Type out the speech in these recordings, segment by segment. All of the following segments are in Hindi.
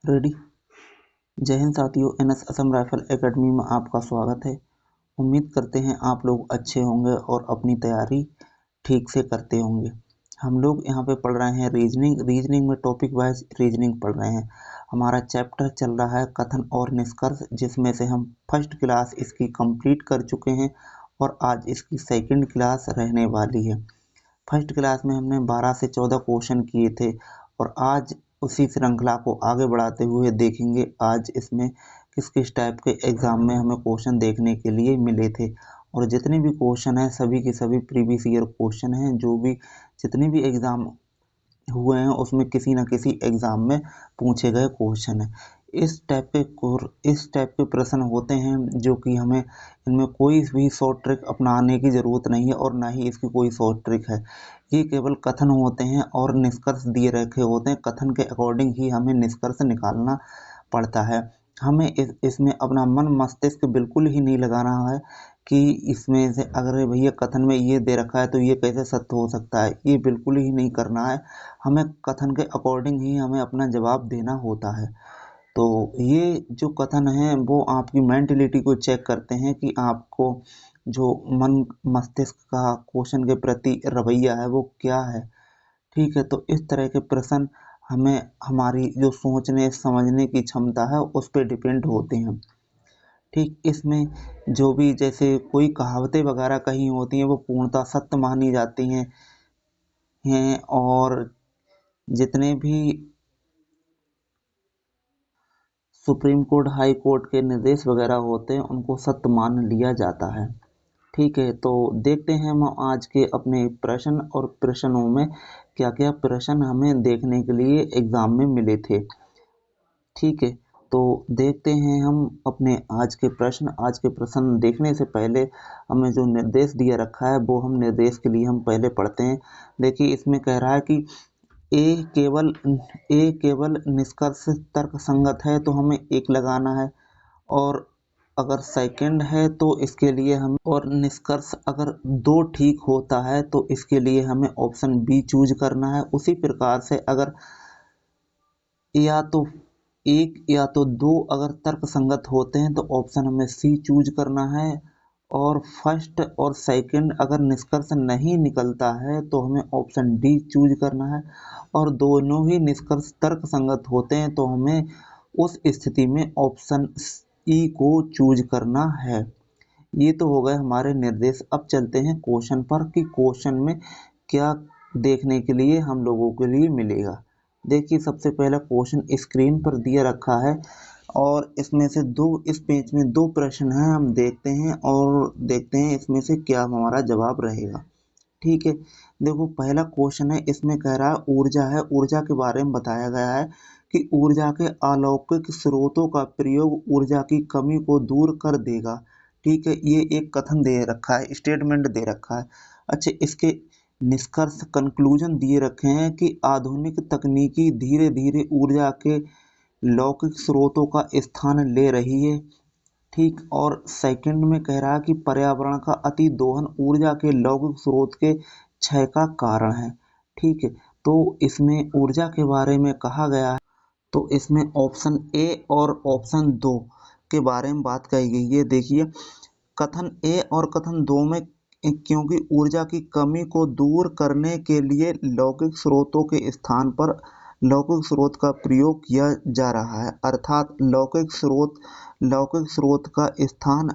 रेडी। जय हिंद साथियों, एनएस असम राइफल एकेडमी में आपका स्वागत है। उम्मीद करते हैं आप लोग अच्छे होंगे और अपनी तैयारी ठीक से करते होंगे। हम लोग यहाँ पे पढ़ रहे हैं रीजनिंग में टॉपिक वाइज रीजनिंग पढ़ रहे हैं। हमारा चैप्टर चल रहा है कथन और निष्कर्ष, जिसमें से हम फर्स्ट क्लास इसकी कंप्लीट कर चुके हैं और आज इसकी सेकंड क्लास रहने वाली है। फर्स्ट क्लास में हमने 12 से 14 क्वेश्चन किए थे और आज उसी श्रृंखला को आगे बढ़ाते हुए देखेंगे आज इसमें किस किस टाइप के एग्ज़ाम में हमें क्वेश्चन देखने के लिए मिले थे। और जितने भी क्वेश्चन हैं सभी के सभी प्रीवियस ईयर क्वेश्चन हैं, जो भी जितने भी एग्ज़ाम हुए हैं उसमें किसी न किसी एग्ज़ाम में पूछे गए क्वेश्चन हैं। इस टाइप के प्रश्न होते हैं जो कि हमें इनमें कोई भी शॉर्ट ट्रिक अपनाने की ज़रूरत नहीं है और ना ही इसकी कोई शॉर्ट ट्रिक है। ये केवल कथन होते हैं और निष्कर्ष दिए रखे होते हैं। कथन के अकॉर्डिंग ही हमें निष्कर्ष निकालना पड़ता है। हमें इसमें अपना मन मस्तिष्क बिल्कुल ही नहीं लगाना है कि इसमें से अगर भैया कथन में ये दे रखा है तो ये कैसे सत्य हो सकता है, ये बिल्कुल ही नहीं करना है। हमें कथन के अकॉर्डिंग ही हमें अपना जवाब देना होता है। तो ये जो कथन है वो आपकी मेंटलिटी को चेक करते हैं कि आपको जो मन मस्तिष्क का क्वेश्चन के प्रति रवैया है वो क्या है। ठीक है, तो इस तरह के प्रश्न हमें हमारी जो सोचने समझने की क्षमता है उस पर डिपेंड होते हैं। ठीक, इसमें जो भी जैसे कोई कहावतें वगैरह कही होती हैं वो पूर्णतः सत्य मानी जाती हैं और जितने भी सुप्रीम कोर्ट हाई कोर्ट के निर्देश वगैरह होते हैं उनको सत्य मान लिया जाता है। ठीक है, तो देखते हैं हम आज के अपने प्रश्न और प्रश्नों में क्या क्या प्रश्न हमें देखने के लिए एग्जाम में मिले थे। ठीक है, तो देखते हैं हम अपने आज के प्रश्न देखने से पहले हमें जो निर्देश दिया रखा है वो हम निर्देश के लिए हम पहले पढ़ते हैं। देखिए, इसमें कह रहा है कि ए केवल निष्कर्ष तर्क संगत है तो हमें एक लगाना है, और अगर सेकंड है तो इसके लिए हम, और निष्कर्ष अगर दो ठीक होता है तो इसके लिए हमें ऑप्शन बी चूज करना है। उसी प्रकार से अगर या तो एक या तो दो अगर तर्क संगत होते हैं तो ऑप्शन हमें सी चूज करना है, और फर्स्ट और सेकंड अगर निष्कर्ष नहीं निकलता है तो हमें ऑप्शन डी चूज करना है, और दोनों ही निष्कर्ष तर्क संगत होते हैं तो हमें उस स्थिति में ऑप्शन ई को चूज करना है। ये तो हो गए हमारे निर्देश। अब चलते हैं क्वेश्चन पर कि क्वेश्चन में क्या देखने के लिए हम लोगों के लिए मिलेगा। देखिए, सबसे पहला क्वेश्चन स्क्रीन पर दिया रखा है और इसमें से इस पेज में दो प्रश्न हैं। हम देखते हैं और देखते हैं इसमें से क्या हमारा जवाब रहेगा। ठीक है, देखो पहला क्वेश्चन है, इसमें कह रहा है ऊर्जा है। ऊर्जा के बारे में बताया गया है कि ऊर्जा के अलौकिक स्रोतों का प्रयोग ऊर्जा की कमी को दूर कर देगा। ठीक है, ये एक कथन दे रखा है, स्टेटमेंट दे रखा है। अच्छा, इसके निष्कर्ष कंक्लूजन दिए रखे हैं कि आधुनिक तकनीकी धीरे धीरे ऊर्जा के लौकिक स्रोतों का स्थान ले रही है। ठीक, और सेकंड में कह रहा है कि पर्यावरण का अति दोहन ऊर्जा के लौकिक स्रोत के क्षय का कारण है। ठीक है, तो इसमें ऊर्जा के बारे में कहा गया है, तो इसमें ऑप्शन ए और ऑप्शन दो के बारे में बात कही गई है। देखिए, कथन ए और कथन दो में क्योंकि ऊर्जा की कमी को दूर करने के लिए लौकिक स्रोतों के स्थान पर लौकिक स्रोत का प्रयोग किया जा रहा है, अर्थात लौकिक स्रोत का स्थान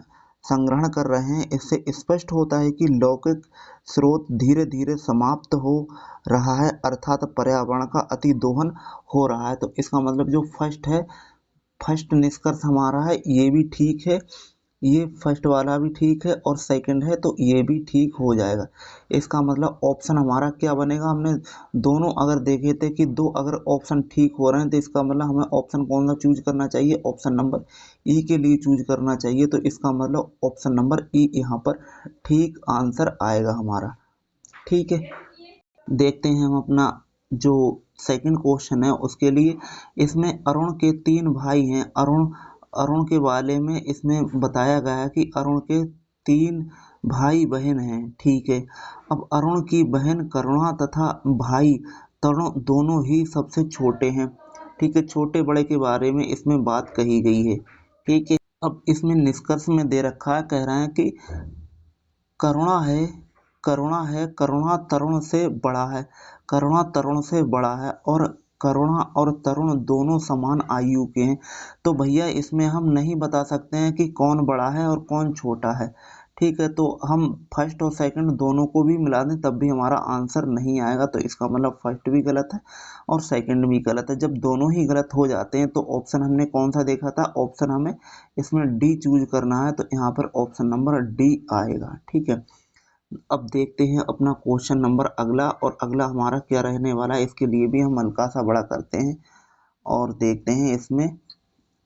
संग्रहण कर रहे हैं। इससे स्पष्ट होता है कि लौकिक स्रोत धीरे धीरे समाप्त हो रहा है, अर्थात पर्यावरण का अति दोहन हो रहा है। तो इसका मतलब जो फर्स्ट निष्कर्ष हमारा है ये भी ठीक है, ये फर्स्ट वाला भी ठीक है, और सेकंड है तो ये भी ठीक हो जाएगा। इसका मतलब ऑप्शन हमारा क्या बनेगा, हमने दोनों अगर देखे थे कि दो अगर ऑप्शन ठीक हो रहे हैं तो इसका मतलब हमें ऑप्शन कौन सा चूज करना चाहिए, ऑप्शन नंबर ई के लिए चूज करना चाहिए। तो इसका मतलब ऑप्शन नंबर ई यहाँ पर ठीक आंसर आएगा हमारा। ठीक है, देखते हैं हम अपना जो सेकंड क्वेश्चन है उसके लिए। इसमें अरुण के 3 भाई हैं। अरुण के बारे में इसमें बताया गया है कि अरुण के 3 भाई बहन हैं। ठीक है, अब अरुण की बहन करुणा तथा भाई तरुण दोनों ही सबसे छोटे हैं। ठीक है, छोटे बड़े के बारे में इसमें बात कही गई है। ठीक है, अब इसमें निष्कर्ष में दे रखा है, कह रहे हैं कि करुणा है, करुणा तरुण से बड़ा है, करुणा तरुण से बड़ा है, और करुणा और तरुण दोनों समान आयु के हैं। तो भैया इसमें हम नहीं बता सकते हैं कि कौन बड़ा है और कौन छोटा है। ठीक है, तो हम फर्स्ट और सेकंड दोनों को भी मिला दें तब भी हमारा आंसर नहीं आएगा, तो इसका मतलब फर्स्ट भी गलत है और सेकंड भी गलत है। जब दोनों ही गलत हो जाते हैं तो ऑप्शन हमने कौन सा देखा था, ऑप्शन हमें इसमें डी चूज करना है, तो यहाँ पर ऑप्शन नंबर डी आएगा। ठीक है, अब देखते हैं अपना क्वेश्चन नंबर अगला, और अगला हमारा क्या रहने वाला है, इसके लिए भी हम हल्का सा बड़ा करते हैं और देखते हैं इसमें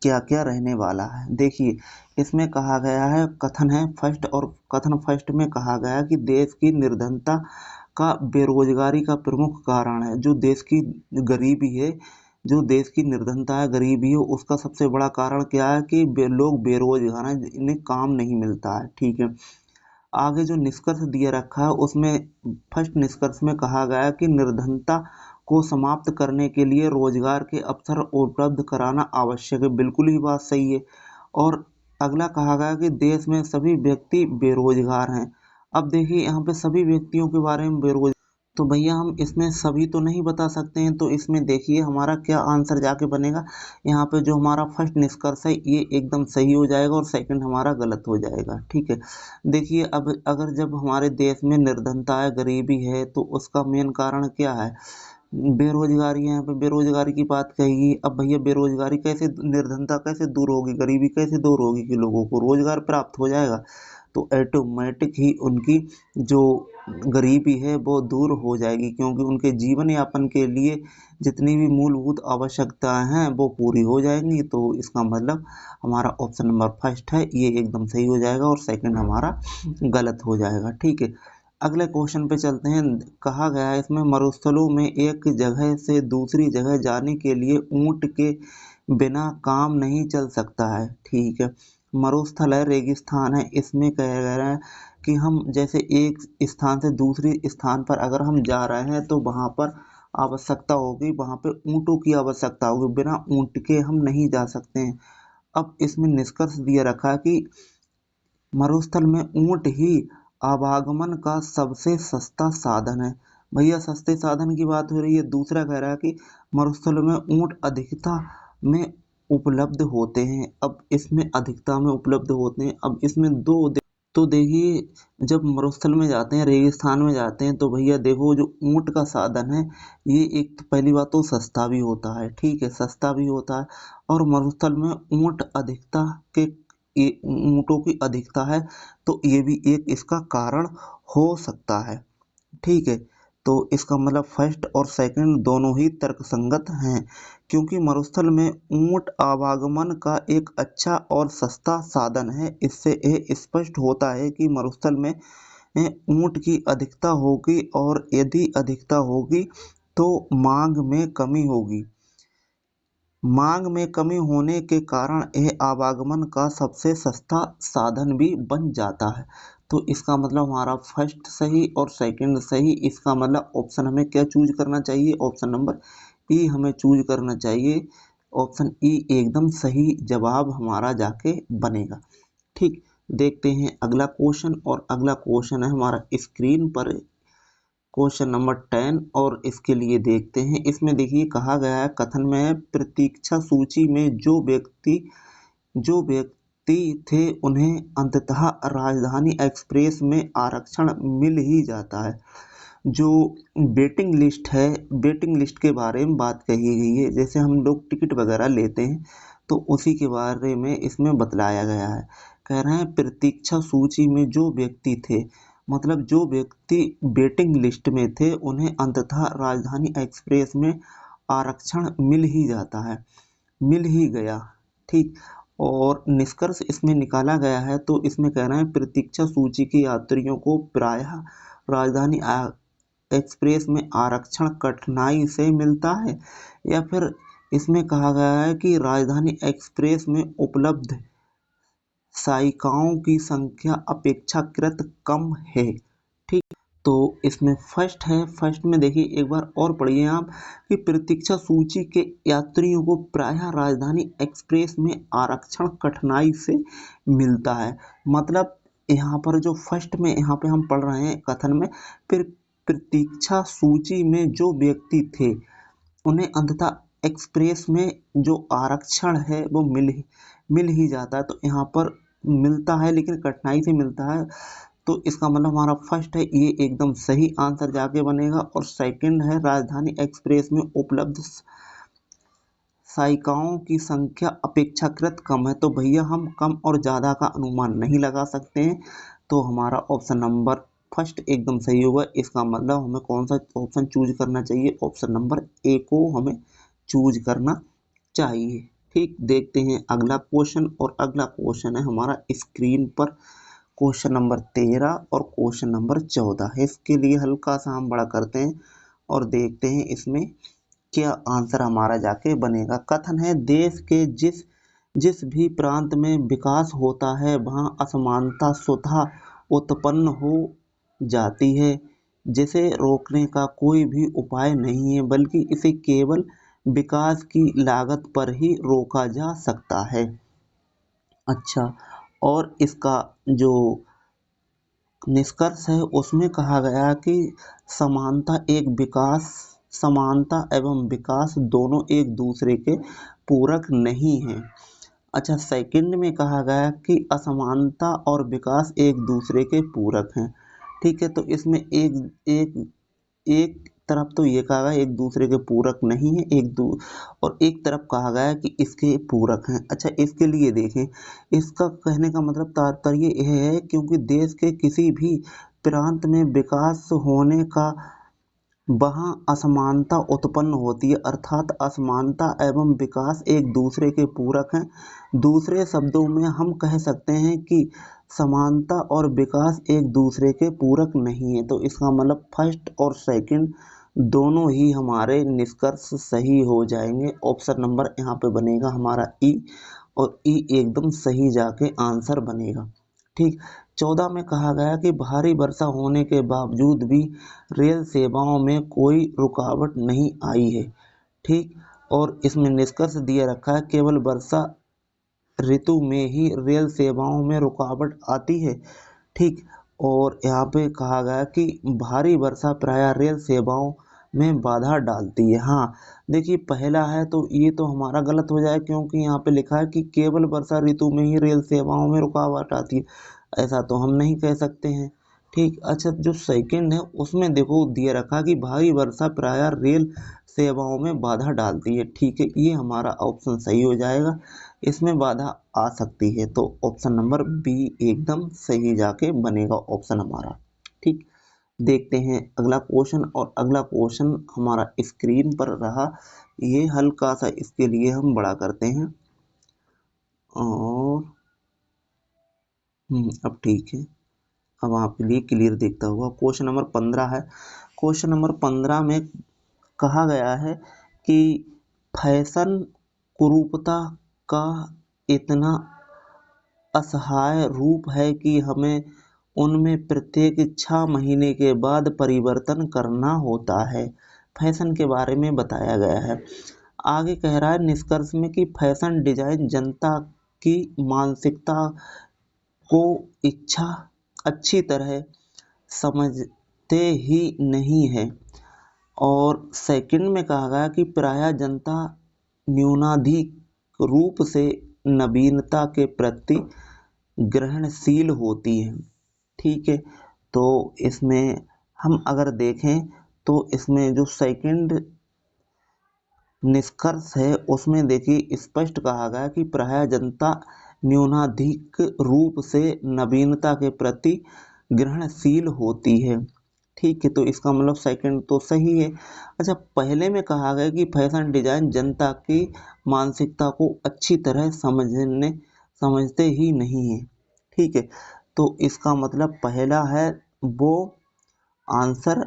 क्या क्या रहने वाला है। देखिए इसमें कहा गया है, कथन है फर्स्ट, और कथन फर्स्ट में कहा गया है कि देश की निर्धनता का बेरोजगारी का प्रमुख कारण है। जो देश की गरीबी है, जो देश की निर्धनता है, गरीबी है, उसका सबसे बड़ा कारण क्या है कि लोग बेरोजगार हैं, इन्हें काम नहीं मिलता है। ठीक है, आगे जो निष्कर्ष दिया रखा है उसमें फर्स्ट निष्कर्ष में कहा गया कि निर्धनता को समाप्त करने के लिए रोजगार के अवसर उपलब्ध कराना आवश्यक है। बिल्कुल ही बात सही है। और अगला कहा गया कि देश में सभी व्यक्ति बेरोजगार हैं। अब देखिए यहाँ पे सभी व्यक्तियों के बारे में बेरोजगार, तो भैया हम इसमें सभी तो नहीं बता सकते हैं, तो इसमें देखिए हमारा क्या आंसर जाके बनेगा। यहाँ पे जो हमारा फर्स्ट निष्कर्ष है ये एकदम सही हो जाएगा और सेकंड हमारा गलत हो जाएगा। ठीक है, देखिए अब अगर जब हमारे देश में निर्धनता है, गरीबी है, तो उसका मेन कारण क्या है, बेरोजगारी है। यहाँ पे बेरोजगारी की बात कही। अब भैया बेरोजगारी कैसे, निर्धनता कैसे दूर होगी, गरीबी कैसे दूर होगी कि लोगों को रोजगार प्राप्त हो जाएगा, तो ऑटोमेटिक ही उनकी जो गरीबी है वो दूर हो जाएगी, क्योंकि उनके जीवन यापन के लिए जितनी भी मूलभूत आवश्यकताएं हैं वो पूरी हो जाएंगी। तो इसका मतलब हमारा ऑप्शन नंबर फर्स्ट है ये एकदम सही हो जाएगा और सेकंड हमारा गलत हो जाएगा। ठीक है, अगले क्वेश्चन पे चलते हैं। कहा गया है इसमें मरुस्थलों में एक जगह से दूसरी जगह जाने के लिए ऊंट के बिना काम नहीं चल सकता है। ठीक है, मरुस्थल है, रेगिस्तान है, इसमें कहा गया है कि हम जैसे एक स्थान से दूसरी स्थान पर अगर हम जा रहे हैं तो वहां पर आवश्यकता होगी, वहां पे ऊंटों की आवश्यकता होगी, बिना ऊंट के हम नहीं जा सकते हैं। अब इसमें निष्कर्ष दिया रखा है कि मरुस्थल में ऊंट ही आवागमन का सबसे सस्ता साधन है। भैया सस्ते साधन की बात हो रही है। दूसरा कह रहा है कि मरुस्थल में ऊंट अधिकता में उपलब्ध होते हैं। अब इसमें अधिकता में उपलब्ध होते हैं, अब इसमें तो देखिए जब मरुस्थल में जाते हैं, रेगिस्तान में जाते हैं, तो भैया देखो जो ऊंट का साधन है ये एक तो पहली बात तो सस्ता भी होता है। ठीक है, सस्ता भी होता है, और मरुस्थल में ऊंट अधिकता के ऊंटों की अधिकता है, तो ये भी एक इसका कारण हो सकता है। ठीक है, तो इसका मतलब फर्स्ट और सेकंड दोनों ही तर्कसंगत हैं, क्योंकि मरुस्थल में ऊंट आवागमन का एक अच्छा और सस्ता साधन है। इससे यह स्पष्ट होता है कि मरुस्थल में ऊंट की अधिकता होगी, और यदि अधिकता होगी तो मांग में कमी होगी। मांग में कमी होने के कारण यह आवागमन का सबसे सस्ता साधन भी बन जाता है। तो इसका मतलब हमारा फर्स्ट सही और सेकंड सही। इसका मतलब ऑप्शन हमें क्या चूज करना चाहिए, ऑप्शन नंबर ई हमें चूज करना चाहिए। ऑप्शन ई एकदम सही जवाब हमारा जाके बनेगा। ठीक, देखते हैं अगला क्वेश्चन, और अगला क्वेश्चन है हमारा स्क्रीन पर क्वेश्चन नंबर 10, और इसके लिए देखते हैं। इसमें देखिए कहा गया है, कथन में है प्रतीक्षा सूची में जो व्यक्ति थे उन्हें अंततः राजधानी एक्सप्रेस में आरक्षण मिल ही जाता है। जो वेटिंग लिस्ट है, वेटिंग लिस्ट के बारे में बात कही गई है। जैसे हम लोग टिकट वगैरह लेते हैं तो उसी के बारे में इसमें बतलाया गया है। कह रहे हैं प्रतीक्षा सूची में जो व्यक्ति थे, मतलब जो व्यक्ति वेटिंग लिस्ट में थे उन्हें अंततः राजधानी एक्सप्रेस में आरक्षण मिल ही जाता है, मिल ही गया। ठीक, और निष्कर्ष इसमें निकाला गया है, तो इसमें कह रहे हैं प्रतीक्षा सूची के यात्रियों को प्रायः राजधानी एक्सप्रेस में आरक्षण कठिनाई से मिलता है, या फिर इसमें कहा गया है कि राजधानी एक्सप्रेस में उपलब्ध साइकाओं की संख्या अपेक्षाकृत कम है। ठीक, तो इसमें फर्स्ट में देखिए एक बार और पढ़िए आप कि प्रतीक्षा सूची के यात्रियों को प्रायः राजधानी एक्सप्रेस में आरक्षण कठिनाई से मिलता है। मतलब यहाँ पर जो फर्स्ट में यहाँ पे हम पढ़ रहे हैं कथन में, फिर प्रतीक्षा सूची में जो व्यक्ति थे उन्हें अंततः एक्सप्रेस में जो आरक्षण है वो मिल ही जाता है। तो यहाँ पर मिलता है लेकिन कठिनाई से मिलता है, तो इसका मतलब हमारा फर्स्ट है ये एकदम सही आंसर जाके बनेगा। और सेकंड है राजधानी एक्सप्रेस में उपलब्ध साइकाओं की संख्या अपेक्षाकृत कम है। तो भैया हम कम और ज़्यादा का अनुमान नहीं लगा सकते हैं, तो हमारा ऑप्शन नंबर फर्स्ट एकदम सही होगा। इसका मतलब हमें कौन सा ऑप्शन चूज करना चाहिए, ऑप्शन नंबर ए को हमें चूज करना चाहिए। ठीक, देखते हैं अगला क्वेश्चन, और अगला क्वेश्चन है हमारा स्क्रीन पर क्वेश्चन नंबर 13 और क्वेश्चन नंबर 14। इसके लिए हल्का सा हम बड़ा करते हैं और देखते हैं इसमें क्या आंसर हमारा जाके बनेगा। कथन है देश के जिस जिस भी प्रांत में विकास होता है वहाँ असमानता स्वतः उत्पन्न हो जाती है, जिसे रोकने का कोई भी उपाय नहीं है, बल्कि इसे केवल विकास की लागत पर ही रोका जा सकता है। अच्छा, और इसका जो निष्कर्ष है उसमें कहा गया कि समानता एवं विकास दोनों एक दूसरे के पूरक नहीं हैं। अच्छा, सेकंड में कहा गया कि असमानता और विकास एक दूसरे के पूरक हैं। ठीक है, तो इसमें एक एक एक तरफ तो ये कहा गया एक दूसरे के पूरक नहीं है, और एक तरफ कहा गया है कि इसके पूरक हैं। अच्छा, इसके लिए देखें, इसका कहने का मतलब तात्पर्य यह है क्योंकि देश के किसी भी प्रांत में विकास होने का वहाँ असमानता उत्पन्न होती है, अर्थात असमानता एवं विकास एक दूसरे के पूरक हैं। दूसरे शब्दों में हम कह सकते हैं कि समानता और विकास एक दूसरे के पूरक नहीं है। तो इसका मतलब फर्स्ट और सेकंड दोनों ही हमारे निष्कर्ष सही हो जाएंगे। ऑप्शन नंबर यहाँ पे बनेगा हमारा ई, और ई एकदम सही जाके आंसर बनेगा। ठीक, 14 में कहा गया कि भारी वर्षा होने के बावजूद भी रेल सेवाओं में कोई रुकावट नहीं आई है। ठीक, और इसमें निष्कर्ष दिया रखा है केवल वर्षा ऋतु में ही रेल सेवाओं में रुकावट आती है। ठीक, और यहाँ पे कहा गया कि भारी वर्षा प्रायः रेल सेवाओं में बाधा डालती है। हाँ, देखिए पहला है तो ये तो हमारा गलत हो जाए, क्योंकि यहाँ पे लिखा है कि केवल वर्षा ऋतु में ही रेल सेवाओं में रुकावट आती है, ऐसा तो हम नहीं कह सकते हैं। ठीक, अच्छा, जो सेकंड है उसमें देखो दिया रखा कि भारी वर्षा प्रायः रेल सेवाओं में बाधा डालती है। ठीक है, ये हमारा ऑप्शन सही हो जाएगा, इसमें बाधा आ सकती है, तो ऑप्शन नंबर बी एकदम सही जाके बनेगा ऑप्शन हमारा। ठीक, देखते हैं अगला क्वेश्चन, और अगला क्वेश्चन हमारा स्क्रीन पर रहा, ये हल्का सा इसके लिए हम बड़ा करते हैं, और अब ठीक है, अब आपके लिए क्लियर दिखता हुआ क्वेश्चन नंबर 15 है। क्वेश्चन नंबर 15 में कहा गया है कि फैशन कुरूपता का इतना असहाय रूप है कि हमें उनमें प्रत्येक 6 महीने के बाद परिवर्तन करना होता है। फैशन के बारे में बताया गया है। आगे कह रहा है निष्कर्ष में कि फैशन डिजाइन जनता की मानसिकता को इच्छा अच्छी तरह समझते ही नहीं है। और सेकंड में कहा गया कि प्रायः जनता न्यूनाधिक रूप से नवीनता के प्रति ग्रहणशील होती है। ठीक है, तो इसमें हम अगर देखें तो इसमें जो सेकंड निष्कर्ष है उसमें देखिए स्पष्ट कहा गया कि प्रायः जनता न्यूनाधिक रूप से नवीनता के प्रति ग्रहणशील होती है। ठीक है, तो इसका मतलब सेकंड तो सही है। अच्छा, पहले में कहा गया कि फैशन डिजाइन जनता की मानसिकता को अच्छी तरह समझते ही नहीं है। ठीक है, तो इसका मतलब पहला है वो आंसर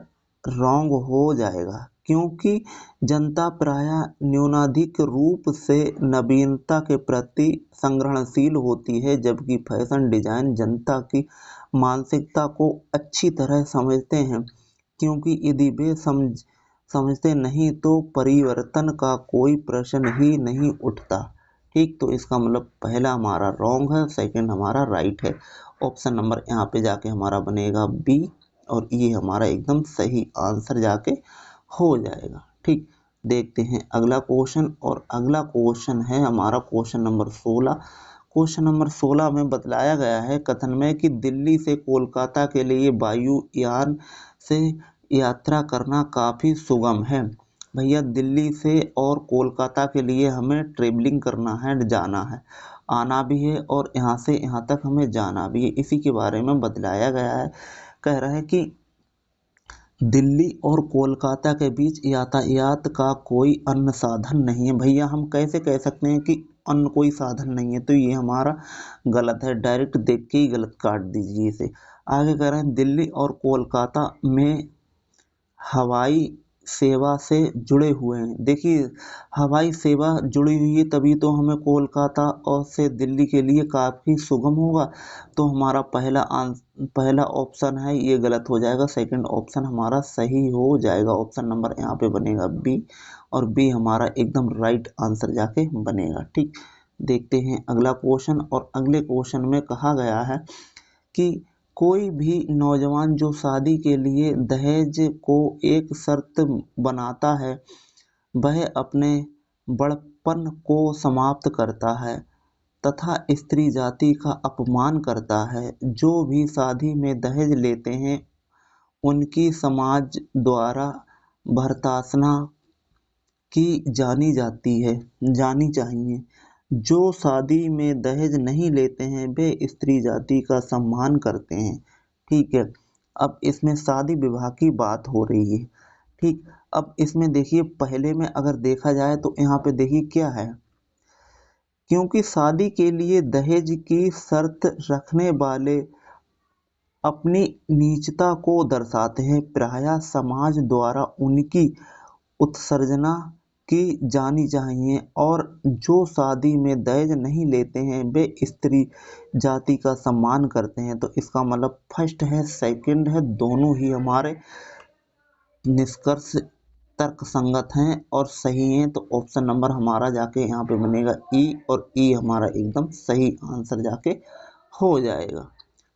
रॉन्ग हो जाएगा, क्योंकि जनता प्रायः न्यूनाधिक रूप से नवीनता के प्रति संग्रहणशील होती है, जबकि फैशन डिजाइन जनता की मानसिकता को अच्छी तरह समझते हैं, क्योंकि यदि वे समझते नहीं तो परिवर्तन का कोई प्रश्न ही नहीं उठता। ठीक, तो इसका मतलब पहला हमारा रॉन्ग है, सेकंड हमारा राइट है। ऑप्शन नंबर यहाँ पे जाके हमारा बनेगा बी, और ये हमारा एकदम सही आंसर जाके हो जाएगा। ठीक, देखते हैं अगला क्वेश्चन, और अगला क्वेश्चन है हमारा क्वेश्चन नंबर 16। क्वेश्चन नंबर 16 में बतलाया गया है कथन में कि दिल्ली से कोलकाता के लिए वायुयान से यात्रा करना काफ़ी सुगम है। भैया दिल्ली से और कोलकाता के लिए हमें ट्रेवलिंग करना है, जाना है, आना भी है, और यहाँ से यहाँ तक हमें जाना भी है। इसी के बारे में बतलाया गया है। कह रहा है कि दिल्ली और कोलकाता के बीच यातायात का कोई अन्य साधन नहीं है। भैया हम कैसे कह सकते हैं कि अन्य कोई साधन नहीं है, तो ये हमारा गलत है, डायरेक्ट देख के ही गलत काट दीजिए इसे। आगे कह रहे हैं दिल्ली और कोलकाता में हवाई सेवा से जुड़े हुए हैं। देखिए हवाई सेवा जुड़ी हुई है, तभी तो हमें कोलकाता और से दिल्ली के लिए काफ़ी सुगम होगा। तो हमारा पहला ऑप्शन है ये गलत हो जाएगा, सेकंड ऑप्शन हमारा सही हो जाएगा। ऑप्शन नंबर यहाँ पे बनेगा बी, और बी हमारा एकदम राइट आंसर जाके बनेगा। ठीक, देखते हैं अगला क्वेश्चन, और अगले क्वेश्चन में कहा गया है कि कोई भी नौजवान जो शादी के लिए दहेज को एक शर्त बनाता है, वह अपने बड़पन को समाप्त करता है तथा स्त्री जाति का अपमान करता है। जो भी शादी में दहेज लेते हैं उनकी समाज द्वारा भर्त्सना की जानी चाहिए। जो शादी में दहेज नहीं लेते हैं वे स्त्री जाति का सम्मान करते हैं। ठीक है, अब इसमें शादी विवाह की बात हो रही है। ठीक, अब इसमें देखिए पहले में अगर देखा जाए तो यहाँ पे देखिए क्या है, क्योंकि शादी के लिए दहेज की शर्त रखने वाले अपनी नीचता को दर्शाते हैं। प्रायः समाज द्वारा उनकी उत्सर्जना की जानी चाहिए, और जो शादी में दहेज नहीं लेते हैं वे स्त्री जाति का सम्मान करते हैं। तो इसका मतलब फर्स्ट है सेकंड है, दोनों ही हमारे निष्कर्ष तर्क संगत हैं और सही हैं। तो ऑप्शन नंबर हमारा जाके यहाँ पे बनेगा ई, और ई हमारा एकदम सही आंसर जाके हो जाएगा।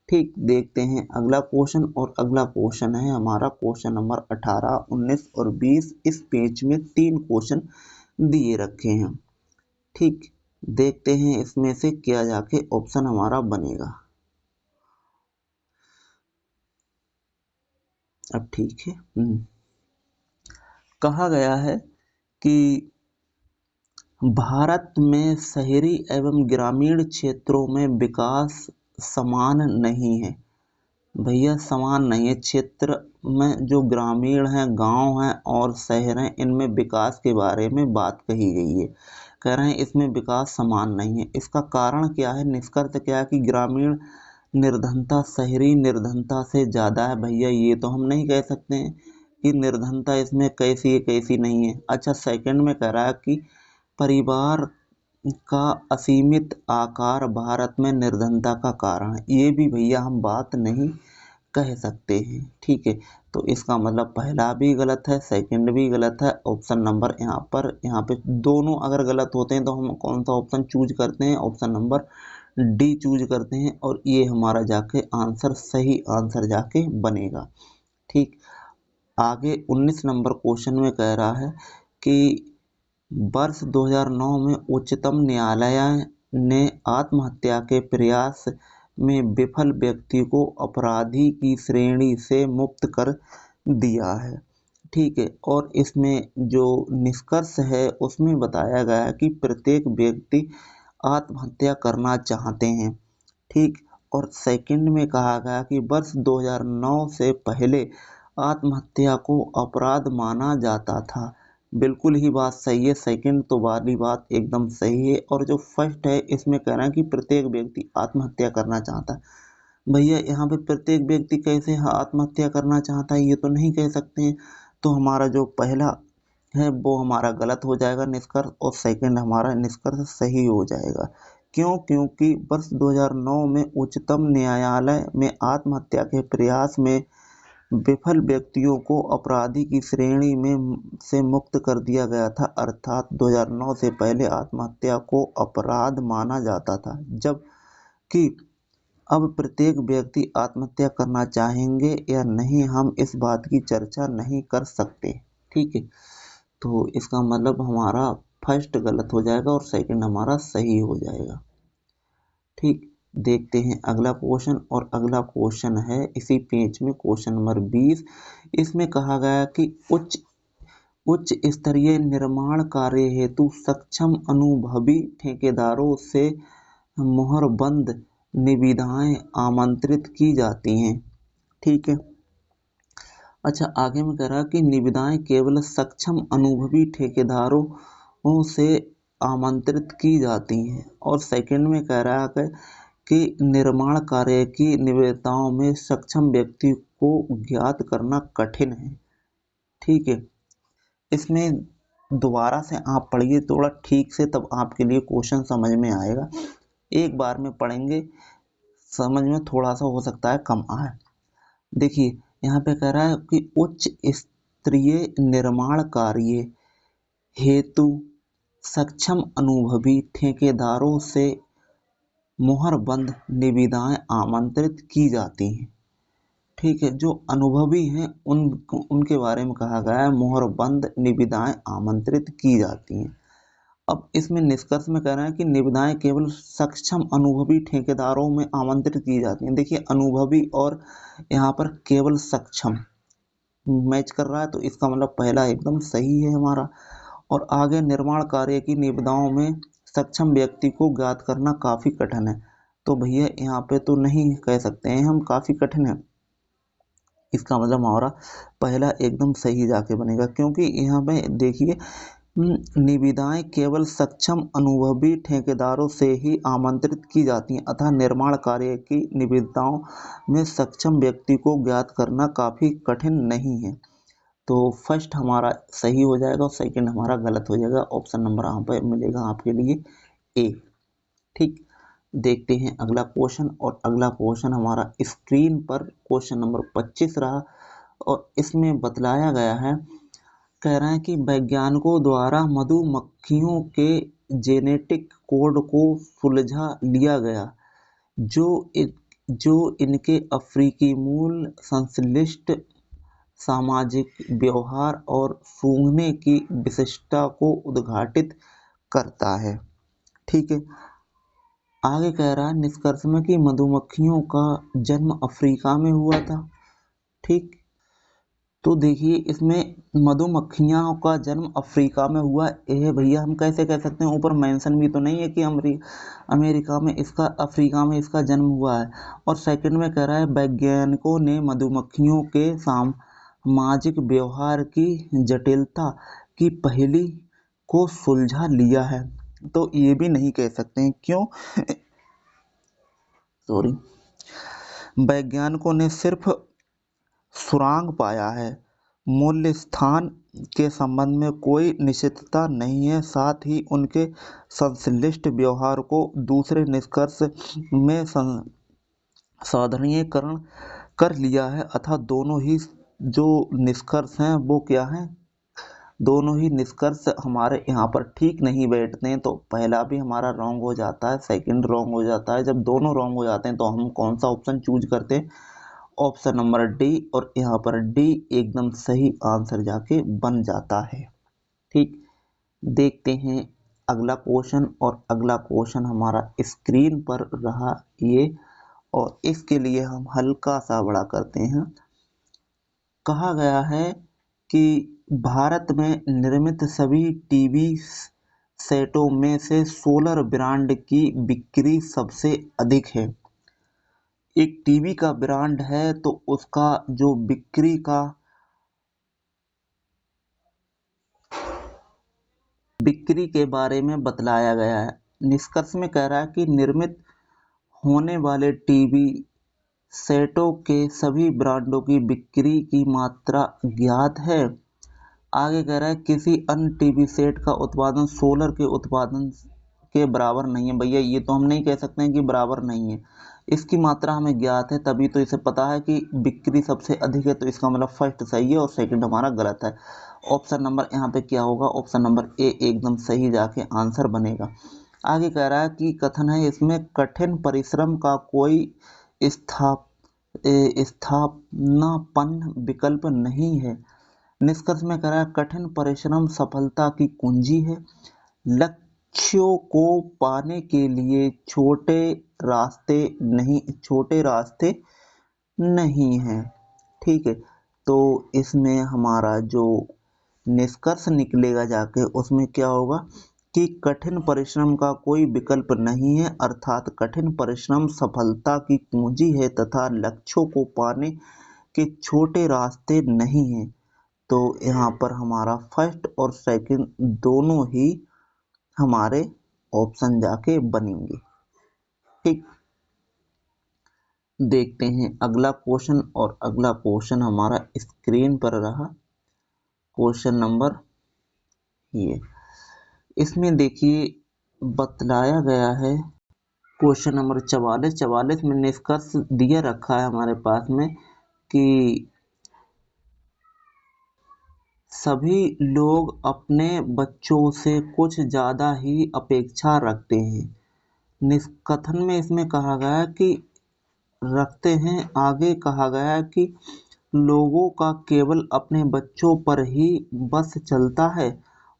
ठीक, देखते हैं अगला क्वेश्चन, और अगला क्वेश्चन है हमारा क्वेश्चन नंबर 18, 19 और 20। इस पेज में 3 क्वेश्चन दिए रखे हैं। ठीक, देखते हैं इसमें से क्या जाके ऑप्शन हमारा बनेगा। अब ठीक है, कहा गया है कि भारत में शहरी एवं ग्रामीण क्षेत्रों में विकास समान नहीं है। भैया समान नहीं है, क्षेत्र में जो ग्रामीण हैं, गांव हैं और शहर हैं, इनमें विकास के बारे में बात कही गई है। कह रहे हैं इसमें विकास समान नहीं है। इसका कारण क्या है, निष्कर्ष क्या है कि ग्रामीण निर्धनता शहरी निर्धनता से ज़्यादा है। भैया ये तो हम नहीं कह सकते हैं कि निर्धनता इसमें कैसी है कैसी नहीं है। अच्छा, सेकंड में कह रहा है कि परिवार का असीमित आकार भारत में निर्धनता का कारण है। ये भी भैया हम बात नहीं कह सकते हैं। ठीक है, तो इसका मतलब पहला भी गलत है, सेकंड भी गलत है। ऑप्शन नंबर यहाँ पे दोनों अगर गलत होते हैं तो हम कौन सा ऑप्शन चूज करते हैं, ऑप्शन नंबर डी चूज करते हैं, और ये हमारा जाके आंसर सही आंसर जाके बनेगा। ठीक, आगे 19 नंबर क्वेश्चन में कह रहा है कि वर्ष 2009 में उच्चतम न्यायालय ने आत्महत्या के प्रयास में विफल व्यक्ति को अपराधी की श्रेणी से मुक्त कर दिया है। ठीक है, और इसमें जो निष्कर्ष है उसमें बताया गया है कि प्रत्येक व्यक्ति आत्महत्या करना चाहते हैं। ठीक, और सेकंड में कहा गया कि वर्ष 2009 से पहले आत्महत्या को अपराध माना जाता था। बिल्कुल ही बात सही है, सेकंड तो वाली बात एकदम सही है। और जो फर्स्ट है इसमें कह रहा है कि प्रत्येक व्यक्ति आत्महत्या करना चाहता है। भैया यहाँ पे प्रत्येक व्यक्ति कैसे आत्महत्या करना चाहता है ये तो नहीं कह सकते हैं। तो हमारा जो पहला है वो हमारा गलत हो जाएगा निष्कर्ष, और सेकंड हमारा निष्कर्ष सही हो जाएगा। क्यों? क्योंकि वर्ष 2009 में उच्चतम न्यायालय में आत्महत्या के प्रयास में विफल व्यक्तियों को अपराधी की श्रेणी में से मुक्त कर दिया गया था। अर्थात 2009 से पहले आत्महत्या को अपराध माना जाता था, जबकि अब प्रत्येक व्यक्ति आत्महत्या करना चाहेंगे या नहीं, हम इस बात की चर्चा नहीं कर सकते। ठीक है, तो इसका मतलब हमारा फर्स्ट गलत हो जाएगा और सेकंड हमारा सही हो जाएगा। ठीक, देखते हैं अगला क्वेश्चन। और अगला क्वेश्चन है इसी पेज में क्वेश्चन नंबर 20। इसमें कहा गया कि उच्च स्तरीय निर्माण कार्य हेतु सक्षम अनुभवी ठेकेदारों से मुहरबंद निविदाएं आमंत्रित की जाती हैं। ठीक है, अच्छा, आगे में कह रहा है कि निविदाएं केवल सक्षम अनुभवी ठेकेदारों से आमंत्रित की जाती हैं। और सेकंड में कह रहा है कि निर्माण कार्य की निविदाओं में सक्षम व्यक्ति को ज्ञात करना कठिन है। ठीक है, इसमें दोबारा से आप पढ़िए थोड़ा ठीक से, तब आपके लिए क्वेश्चन समझ में आएगा। एक बार में पढ़ेंगे, समझ में थोड़ा सा हो सकता है कम आए। देखिए यहाँ पे कह रहा है कि उच्च स्तरीय निर्माण कार्य हेतु सक्षम अनुभवी ठेकेदारों से मुहरबंद निविदाएं आमंत्रित की जाती हैं। ठीक है, जो अनुभवी हैं उनके बारे में कहा गया है मुहरबंद निविदाएं आमंत्रित की जाती हैं। अब इसमें निष्कर्ष में कह रहे हैं कि निविदाएं केवल सक्षम अनुभवी ठेकेदारों में आमंत्रित की जाती हैं। देखिए अनुभवी और यहाँ पर केवल सक्षम मैच कर रहा है, तो इसका मतलब पहला एकदम सही है हमारा। और आगे निर्माण कार्य की निविदाओं में सक्षम व्यक्ति को ज्ञात करना काफी कठिन है, तो भैया यहाँ पे तो नहीं कह सकते हैं हम काफी कठिन है। इसका मतलब हमारा पहला एकदम सही जाके बनेगा, क्योंकि यहाँ पे देखिए निविदाएं केवल सक्षम अनुभवी ठेकेदारों से ही आमंत्रित की जाती हैं, अतः निर्माण कार्य की निविदाओं में सक्षम व्यक्ति को ज्ञात करना काफी कठिन नहीं है। तो फर्स्ट हमारा सही हो जाएगा और सेकंड हमारा गलत हो जाएगा। ऑप्शन नंबर यहाँ पर मिलेगा आपके लिए ए। ठीक, देखते हैं अगला क्वेश्चन। और अगला क्वेश्चन हमारा स्क्रीन पर क्वेश्चन नंबर 25 रहा, और इसमें बतलाया गया है, कह रहे हैं कि वैज्ञानिकों द्वारा मधुमक्खियों के जेनेटिक कोड को सुलझा लिया गया, जो इनके अफ्रीकी मूल, संश्लिष्ट सामाजिक व्यवहार और सूंघने की विशिष्टता को उद्घाटित करता है। ठीक है, आगे कह रहा है निष्कर्ष में कि मधुमक्खियों का जन्म अफ्रीका में हुआ था। ठीक, तो देखिए इसमें मधुमक्खियों का जन्म अफ्रीका में हुआ है। भैया हम कैसे कह सकते हैं, ऊपर मेंशन भी तो नहीं है कि अमेरिका में इसका, अफ्रीका में इसका जन्म हुआ है। और सेकंड में कह रहा है वैज्ञानिकों ने मधुमक्खियों के सामाजिक व्यवहार की जटिलता की पहेली को सुलझा लिया है, तो ये भी नहीं कह सकते हैं। क्यों? सॉरी, वैज्ञानिकों ने सिर्फ सुरांग पाया है, मूल्य स्थान के संबंध में कोई निश्चितता नहीं है। साथ ही उनके संश्लिष्ट व्यवहार को दूसरे निष्कर्ष में साधारणीकरण कर लिया है, अतः दोनों ही जो निष्कर्ष हैं वो क्या हैं, दोनों ही निष्कर्ष हमारे यहाँ पर ठीक नहीं बैठते हैं। तो पहला भी हमारा रॉन्ग हो जाता है, सेकंड रॉन्ग हो जाता है। जब दोनों रॉन्ग हो जाते हैं तो हम कौन सा ऑप्शन चूज करते हैं? ऑप्शन नंबर डी, और यहाँ पर डी एकदम सही आंसर जाके बन जाता है। ठीक, देखते हैं अगला क्वेश्चन। और अगला क्वेश्चन हमारा स्क्रीन पर रहा ये, और इसके लिए हम हल्का सा बड़ा करते हैं। कहा गया है कि भारत में निर्मित सभी टीवी सेटों में से सोलर ब्रांड की बिक्री सबसे अधिक है। एक टीवी का ब्रांड है तो उसका जो बिक्री के बारे में बतलाया गया है। निष्कर्ष में कह रहा है कि निर्मित होने वाले टीवी सेटों के सभी ब्रांडों की बिक्री की मात्रा ज्ञात है। आगे कह रहा है किसी अन्य टीवी सेट का उत्पादन सोलर के उत्पादन के बराबर नहीं है। भैया ये तो हम नहीं कह सकते हैं कि बराबर नहीं है, इसकी मात्रा हमें ज्ञात है, तभी तो इसे पता है कि बिक्री सबसे अधिक है, तो इसका मतलब फर्स्ट सही है और सेकंड हमारा गलत है। ऑप्शन नंबर यहाँ पे क्या होगा, ऑप्शन नंबर ए एकदम सही जाके आंसर बनेगा। आगे कह रहा है कि कथन है इसमें कठिन परिश्रम का कोई स्थापनापन्न विकल्प नहीं है। निष्कर्ष में कह रहा है कठिन परिश्रम सफलता की कुंजी है। लक्ष्यों को पाने के लिए छोटे रास्ते नहीं है। ठीक है, तो इसमें हमारा जो निष्कर्ष निकलेगा जाके उसमें क्या होगा कि कठिन परिश्रम का कोई विकल्प नहीं है, अर्थात कठिन परिश्रम सफलता की कुंजी है तथा लक्ष्यों को पाने के छोटे रास्ते नहीं हैं। तो यहाँ पर हमारा फर्स्ट और सेकंड दोनों ही हमारे ऑप्शन जाके बनेंगे। ठीक, देखते हैं अगला क्वेश्चन, और अगला क्वेश्चन हमारा स्क्रीन पर रहा। क्वेश्चन नंबर ये, इसमें देखिए बतलाया गया है क्वेश्चन नंबर 44 में निष्कर्ष दिया रखा है हमारे पास में कि सभी लोग अपने बच्चों से कुछ ज़्यादा ही अपेक्षा रखते हैं। कथन में इसमें कहा गया है कि रखते हैं, आगे कहा गया है कि लोगों का केवल अपने बच्चों पर ही बस चलता है,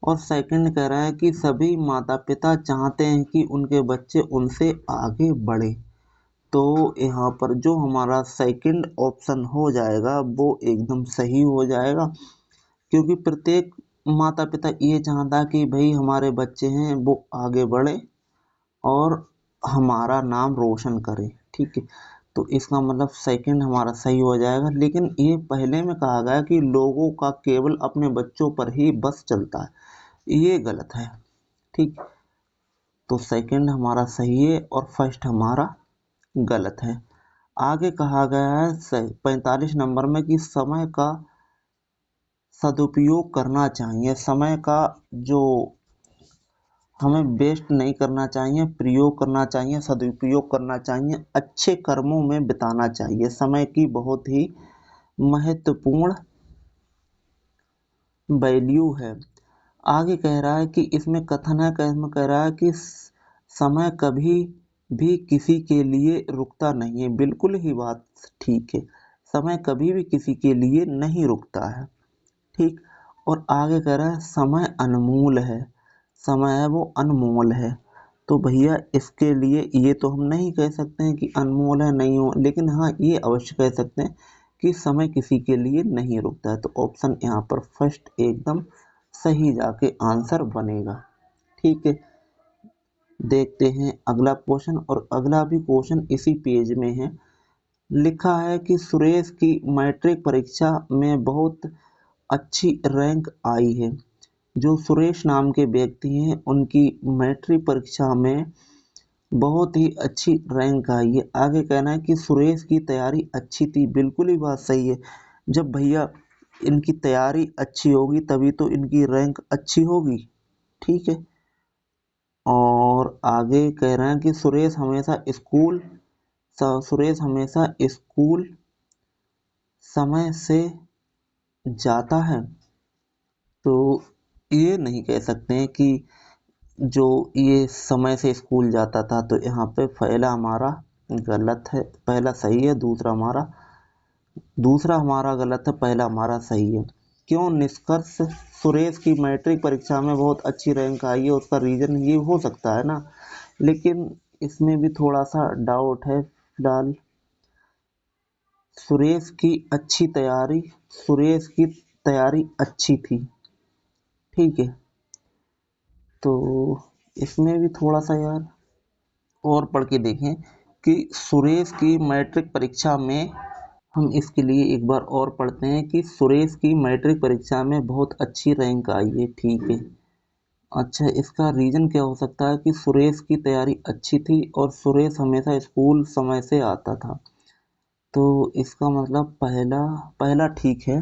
और सेकंड कह रहा है कि सभी माता पिता चाहते हैं कि उनके बच्चे उनसे आगे बढ़े। तो यहाँ पर जो हमारा सेकंड ऑप्शन हो जाएगा वो एकदम सही हो जाएगा, क्योंकि प्रत्येक माता पिता ये चाहता है कि भाई हमारे बच्चे हैं वो आगे बढ़े और हमारा नाम रोशन करे। ठीक है, तो इसका मतलब सेकंड हमारा सही हो जाएगा। लेकिन ये पहले में कहा गया कि लोगों का केवल अपने बच्चों पर ही बस चलता है, ये गलत है। ठीक, तो सेकंड हमारा सही है और फर्स्ट हमारा गलत है। आगे कहा गया है 45 नंबर में कि समय का सदुपयोग करना चाहिए। समय का जो हमें वेस्ट नहीं करना चाहिए, प्रयोग करना चाहिए, सदुपयोग करना चाहिए, अच्छे कर्मों में बिताना चाहिए। समय की बहुत ही महत्वपूर्ण वैल्यू है। आगे कह रहा है कि इसमें कथन है, कह रहा है कि समय कभी भी किसी के लिए रुकता नहीं है। बिल्कुल ही बात ठीक है, समय कभी भी किसी के लिए नहीं रुकता है। ठीक, और आगे कह रहा है समय अनमोल है, समय है वो अनमोल है। तो भैया इसके लिए ये तो हम नहीं कह सकते हैं कि अनमोल है नहीं हो, लेकिन हाँ ये अवश्य कह सकते हैं कि समय किसी के लिए नहीं रुकता है। तो ऑप्शन यहाँ पर फर्स्ट एकदम सही जाके आंसर बनेगा। ठीक है, देखते हैं अगला क्वेश्चन, और अगला भी क्वेश्चन इसी पेज में है। लिखा है कि सुरेश की मैट्रिक परीक्षा में बहुत अच्छी रैंक आई है। जो सुरेश नाम के व्यक्ति हैं उनकी मैट्रिक परीक्षा में बहुत ही अच्छी रैंक आई है। आगे कहना है कि सुरेश की तैयारी अच्छी थी। बिल्कुल ही बात सही है, जब भैया इनकी तैयारी अच्छी होगी तभी तो इनकी रैंक अच्छी होगी। ठीक है, और आगे कह रहे हैं कि सुरेश हमेशा स्कूल समय से जाता है। तो ये नहीं कह सकते हैं कि जो ये समय से स्कूल जाता था, तो यहाँ पे पहला हमारा गलत है, पहला सही है, दूसरा हमारा गलत है, पहला हमारा सही है। क्यों? निष्कर्ष सुरेश की मैट्रिक परीक्षा में बहुत अच्छी रैंक आई है, उसका रीजन ये हो सकता है ना, लेकिन इसमें भी थोड़ा सा डाउट है। फिलहाल सुरेश की तैयारी अच्छी थी। ठीक है, तो इसमें भी थोड़ा सा यार और पढ़ के देखें कि सुरेश की मैट्रिक परीक्षा में, हम इसके लिए एक बार और पढ़ते हैं कि सुरेश की मैट्रिक परीक्षा में बहुत अच्छी रैंक आई है। ठीक है, अच्छा इसका रीज़न क्या हो सकता है कि सुरेश की तैयारी अच्छी थी और सुरेश हमेशा स्कूल समय से आता था। तो इसका मतलब पहला पहला ठीक है,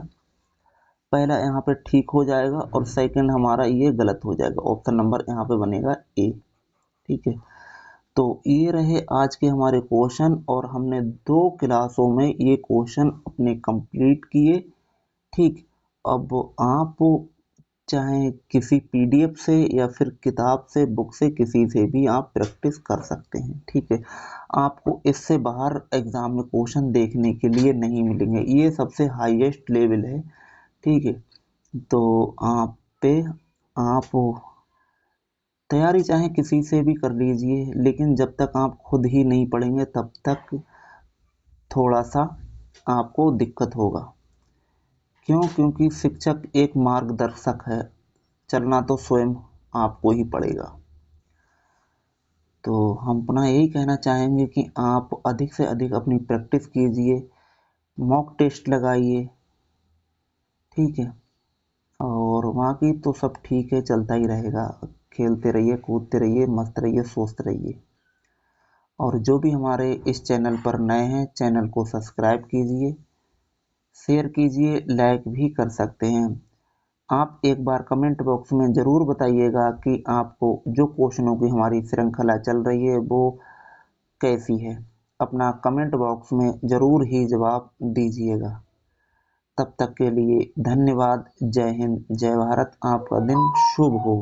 पहला यहाँ पे ठीक हो जाएगा और सेकंड हमारा ये गलत हो जाएगा। ऑप्शन नंबर यहाँ पे बनेगा ए। ठीक है। तो ये रहे आज के हमारे क्वेश्चन और हमने 2 क्लासों में ये क्वेश्चन अपने कंप्लीट किए। ठीक, अब आप चाहे किसी पीडीएफ से या फिर किताब से, बुक से, किसी से भी आप प्रैक्टिस कर सकते हैं। ठीक है, आपको इससे बाहर एग्जाम में क्वेश्चन देखने के लिए नहीं मिलेंगे, ये सबसे हाईएस्ट लेवल है। ठीक है, तो आप तैयारी चाहे किसी से भी कर लीजिए, लेकिन जब तक आप खुद ही नहीं पढ़ेंगे तब तक थोड़ा सा आपको दिक्कत होगा। क्यों? क्योंकि शिक्षक एक मार्गदर्शक है, चलना तो स्वयं आपको ही पड़ेगा। तो हम पुनः यही कहना चाहेंगे कि आप अधिक से अधिक अपनी प्रैक्टिस कीजिए, मॉक टेस्ट लगाइए। ठीक है, और बाकी तो सब ठीक है, चलता ही रहेगा। खेलते रहिए, कूदते रहिए, मस्त रहिए, स्वस्थ रहिए। और जो भी हमारे इस चैनल पर नए हैं, चैनल को सब्सक्राइब कीजिए, शेयर कीजिए, लाइक भी कर सकते हैं। आप एक बार कमेंट बॉक्स में ज़रूर बताइएगा कि आपको जो क्वेश्चनों की हमारी श्रृंखला चल रही है वो कैसी है। अपना कमेंट बॉक्स में ज़रूर ही जवाब दीजिएगा। तब तक के लिए धन्यवाद। जय हिंद, जय भारत। आपका दिन शुभ हो।